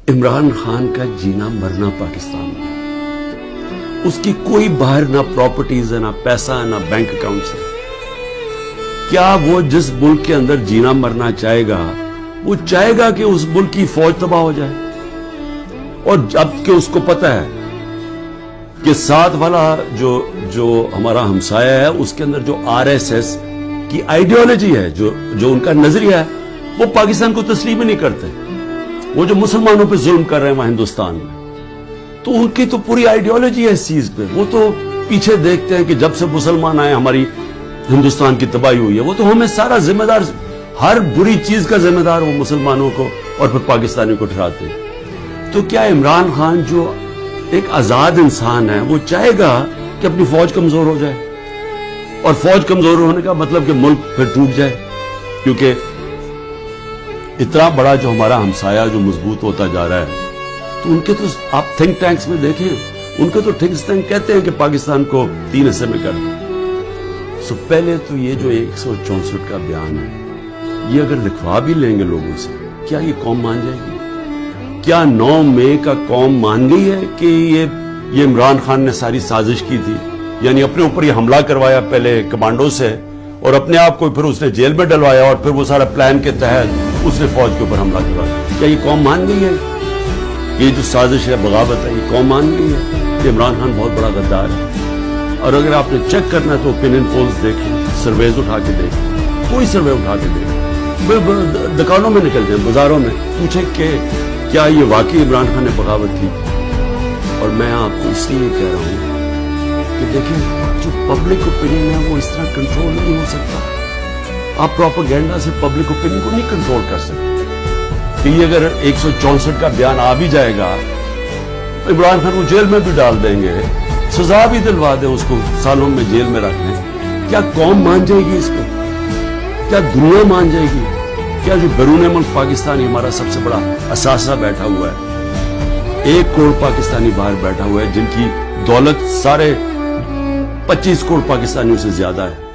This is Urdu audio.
عمران خان کا جینا مرنا پاکستان میں، اس کی کوئی باہر نہ پراپرٹیز ہے، نہ پیسہ ہے، نہ بینک اکاؤنٹس ہے۔ کیا وہ جس ملک کے اندر جینا مرنا چاہے گا، وہ چاہے گا کہ اس ملک کی فوج تباہ ہو جائے؟ اور جب کہ اس کو پتا ہے کہ ساتھ والا جو ہمارا ہمسایہ ہے، اس کے اندر جو RSS کی آئیڈیالوجی ہے، جو ان کا نظریہ ہے، وہ پاکستان کو تسلیم ہی نہیں کرتے۔ وہ جو مسلمانوں پہ ظلم کر رہے ہیں وہاں ہندوستان میں، تو ان کی تو پوری آئیڈیالوجی ہے اس چیز پہ۔ وہ تو پیچھے دیکھتے ہیں کہ جب سے مسلمان آئے ہماری ہندوستان کی تباہی ہوئی ہے۔ وہ تو ہمیں سارا ذمہ دار، ہر بری چیز کا ذمہ دار وہ مسلمانوں کو اور پھر پاکستانیوں کو ٹھہراتے ہیں۔ تو کیا عمران خان جو ایک آزاد انسان ہے، وہ چاہے گا کہ اپنی فوج کمزور ہو جائے؟ اور فوج کمزور ہونے کا مطلب کہ ملک پھر ٹوٹ جائے، کیونکہ اتنا بڑا جو ہمارا ہمسایہ جو مضبوط ہوتا جا رہا ہے، تو ان کے تو آپ تھنک ٹینکس میں دیکھیں، ان کے تو تھنک ٹینک کہتے ہیں کہ پاکستان کو 3 حصے میں کر دیں۔ سو پہلے تو یہ جو 164 کا بیان ہے، یہ اگر لکھوا بھی لیں گے لوگوں سے، کیا یہ قوم مان جائے گی؟ کیا 9 مئی کا قوم مان گئی ہے کہ یہ عمران خان نے ساری سازش کی تھی؟ یعنی اپنے اوپر یہ حملہ کروایا پہلے کمانڈو سے، اور اپنے آپ کو پھر اس نے جیل میں ڈلوایا، اور پھر وہ سارا پلان کے تحت اس نے فوج کے اوپر حملہ کروایا۔ کیا یہ قوم مان گئی ہے؟ یہ جو سازش ہے، بغاوت ہے، یہ قوم مان گئی ہے کہ عمران خان بہت بڑا غدار ہے؟ اور اگر آپ نے چیک کرنا ہے تو اوپینین پولز دیکھیں، سرویز اٹھا کے دیکھیں، کوئی سروے اٹھا کے دیکھیں، دکانوں میں نکل جائیں، بازاروں میں پوچھیں کہ کیا یہ واقعی عمران خان نے بغاوت کی؟ اور میں آپ کو اس لیے کہہ رہا ہوں کہ دیکھیں، جو پبلک اوپینین ہے وہ اس طرح کنٹرول نہیں ہو سکتا۔ آپ پروپیگنڈا سے پبلک اوپینین کو نہیں کنٹرول کر سکتے۔ کہ یہ اگر 164 کا بیان آ بھی جائے گا، عمران خان کو جیل میں بھی ڈال دیں گے، سزا بھی دلوا دیں، اس کو سالوں میں جیل میں رکھ دیں، کیا قوم مان جائے گی اس کو؟ کیا دنیا مان جائے گی؟ کیا جو بیرون ملک پاکستانی ہمارا سب سے بڑا اثاثہ بیٹھا ہوا ہے، 1 کروڑ پاکستانی باہر بیٹھا ہوا ہے، جن کی دولت سارے 25 کروڑ پاکستانیوں سے زیادہ ہے،